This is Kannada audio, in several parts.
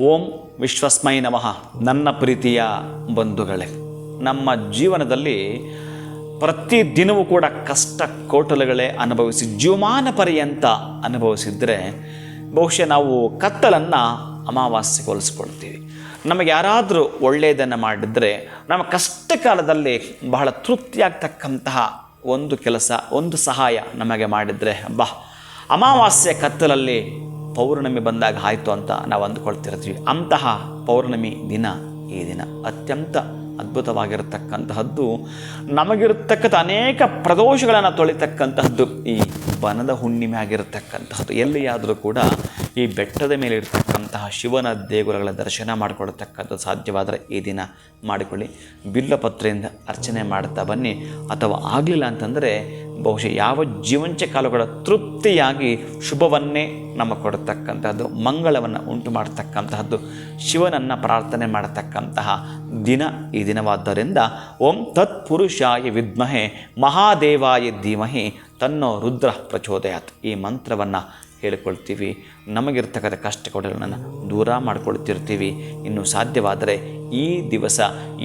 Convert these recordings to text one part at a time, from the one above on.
ಓಂ ವಿಶ್ವಸ್ಮೈ ನಮಃ. ನನ್ನ ಪ್ರೀತಿಯ ಬಂಧುಗಳೇ, ನಮ್ಮ ಜೀವನದಲ್ಲಿ ಪ್ರತಿದಿನವೂ ಕೂಡ ಕಷ್ಟ ಕೋಟಲುಗಳೇ ಅನುಭವಿಸಿ ಜೀವಮಾನ ಪರ್ಯಂತ ಅನುಭವಿಸಿದರೆ ಬಹುಶಃ ನಾವು ಕತ್ತಲನ್ನು ಅಮಾವಾಸ್ಯೆಗೆ ಹೋಲಿಸ್ಕೊಳ್ತೀವಿ. ನಮಗೆ ಯಾರಾದರೂ ಒಳ್ಳೆಯದನ್ನು ಮಾಡಿದರೆ ನಮ್ಮ ಕಷ್ಟ ಕಾಲದಲ್ಲಿ ಬಹಳ ತೃಪ್ತಿಯಾಗ್ತಕ್ಕಂತಹ ಒಂದು ಕೆಲಸ, ಒಂದು ಸಹಾಯ ನಮಗೆ ಮಾಡಿದರೆ ಅಮಾವಾಸ್ಯೆ ಕತ್ತಲಲ್ಲಿ ಪೌರ್ಣಮಿ ಬಂದಾಗ ಆಯಿತು ಅಂತ ನಾವು ಅಂದ್ಕೊಳ್ತಿರ್ತೀವಿ. ಅಂತಹ ಪೌರ್ಣಮಿ ದಿನ ಈ ದಿನ ಅತ್ಯಂತ ಅದ್ಭುತವಾಗಿರತಕ್ಕಂತಹದ್ದು. ನಮಗಿರತಕ್ಕಂಥ ಅನೇಕ ಪ್ರದೋಷಗಳನ್ನು ತೊಳಿತಕ್ಕಂತಹದ್ದು ಈ ಬನದ ಹುಣ್ಣಿಮೆ ಆಗಿರತಕ್ಕಂತಹದ್ದು. ಎಲ್ಲಿಯಾದರೂ ಕೂಡ ಈ ಬೆಟ್ಟದ ಮೇಲೆ ಇರತಕ್ಕಂತಹ ಶಿವನ ದೇಗುಲಗಳ ದರ್ಶನ ಮಾಡಿಕೊಳ್ತಕ್ಕಂಥದ್ದು ಸಾಧ್ಯವಾದರೆ ಈ ದಿನ ಮಾಡಿಕೊಳ್ಳಿ. ಬಿಲ್ಲಪತ್ರೆಯಿಂದ ಅರ್ಚನೆ ಮಾಡ್ತಾ ಬನ್ನಿ. ಅಥವಾ ಆಗಲಿಲ್ಲ ಅಂತಂದರೆ ಬಹುಶಃ ಯಾವ ಜೀವಂಚ ಕಾಲಗಳ ತೃಪ್ತಿಯಾಗಿ ಶುಭವನ್ನೇ ನಮಗೆ ಕೊಡತಕ್ಕಂತಹದ್ದು, ಮಂಗಳವನ್ನು ಉಂಟು ಮಾಡತಕ್ಕಂತಹದ್ದು, ಶಿವನನ್ನು ಪ್ರಾರ್ಥನೆ ಮಾಡತಕ್ಕಂತಹ ದಿನ ಈ ದಿನವಾದ್ದರಿಂದ ಓಂ ತತ್ಪುರುಷಾಯ ವಿದ್ಮಹೆ ಮಹಾದೇವಾಯ ಧೀಮಹಿ ತನ್ನೋ ರುದ್ರ ಪ್ರಚೋದಯಾತ್ ಈ ಮಂತ್ರವನ್ನು ಹೇಳಿಕೊಳ್ತೀವಿ. ನಮಗಿರ್ತಕ್ಕಂಥ ಕಷ್ಟಗಳನ್ನು ದೂರ ಮಾಡಿಕೊಳ್ತಿರ್ತೀವಿ. ಇನ್ನು ಸಾಧ್ಯವಾದರೆ ಈ ದಿವಸ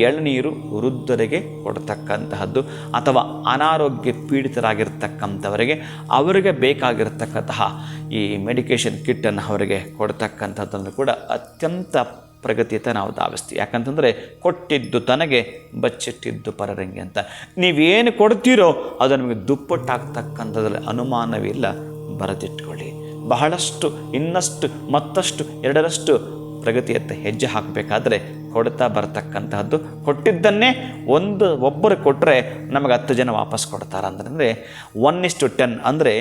ಎಳನೀರು ವೃದ್ಧರಿಗೆ ಕೊಡ್ತಕ್ಕಂತಹದ್ದು ಅಥವಾ ಅನಾರೋಗ್ಯ ಪೀಡಿತರಾಗಿರ್ತಕ್ಕಂಥವರಿಗೆ ಅವರಿಗೆ ಬೇಕಾಗಿರ್ತಕ್ಕಂತಹ ಈ ಮೆಡಿಕೇಷನ್ ಕಿಟ್ಟನ್ನು ಅವರಿಗೆ ಕೊಡ್ತಕ್ಕಂಥದ್ದನ್ನು ಕೂಡ ಅತ್ಯಂತ ಪ್ರಗತಿಯತ್ತ ನಾವು ಧಾವಿಸ್ತೀವಿ. ಯಾಕಂತಂದರೆ ಕೊಟ್ಟಿದ್ದು ತನಗೆ ಬಚ್ಚಿಟ್ಟಿದ್ದು ಪರರಂಗೆ ಅಂತ. ನೀವೇನು ಕೊಡ್ತೀರೋ ಅದು ನಮಗೆ ದುಪ್ಪಟ್ಟಾಗ್ತಕ್ಕಂಥದ್ರಲ್ಲಿ ಅನುಮಾನವಿಲ್ಲ. ಬರೆದಿಟ್ಕೊಳ್ಳಿ. ಬಹಳಷ್ಟು, ಇನ್ನಷ್ಟು, ಮತ್ತಷ್ಟು, ಎರಡರಷ್ಟು ಪ್ರಗತಿಯತ್ತ ಹೆಜ್ಜೆ ಹಾಕಬೇಕಾದ್ರೆ ಕೊಡ್ತಾ ಬರ್ತಕ್ಕಂತಹದ್ದು. ಕೊಟ್ಟಿದ್ದನ್ನೇ ಒಬ್ಬರು ಕೊಟ್ಟರೆ ನಮಗೆ 10 ಜನ ವಾಪಸ್ ಕೊಡ್ತಾರೆ. ಅಂದರೆ 1:10 ಅಂದರೆ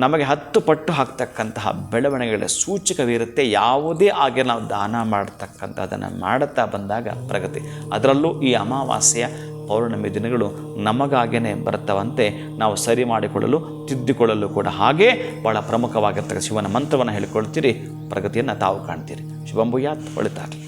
ನಮಗೆ 10 ಪಟ್ಟು ಹಾಕ್ತಕ್ಕಂತಹ ಬೆಳವಣಿಗೆಗಳ ಸೂಚಕವಿರುತ್ತೆ. ಯಾವುದೇ ಆಗಿ ನಾವು ದಾನ ಮಾಡ್ತಕ್ಕಂಥದ್ದನ್ನು ಮಾಡುತ್ತಾ ಬಂದಾಗ ಪ್ರಗತಿ. ಅದರಲ್ಲೂ ಈ ಅಮಾವಾಸ್ಯೆಯ ಪೌರ್ಣಮಿ ದಿನಗಳು ನಮಗಾಗೇ ಬರ್ತವಂತೆ ನಾವು ಸರಿ ಮಾಡಿಕೊಳ್ಳಲು, ತಿದ್ದಿಕೊಳ್ಳಲು ಕೂಡ ಹಾಗೇ ಭಾಳ ಪ್ರಮುಖವಾಗಿರ್ತಕ್ಕ ಶಿವನ ಮಂತ್ರವನ್ನು ಹೇಳಿಕೊಳ್ತೀರಿ. ಪ್ರಗತಿಯನ್ನು ತಾವು ಕಾಣ್ತೀರಿ. ಶುಭಂಭೂಯಾತ್. ಒಳಿತಾಗಲಿ.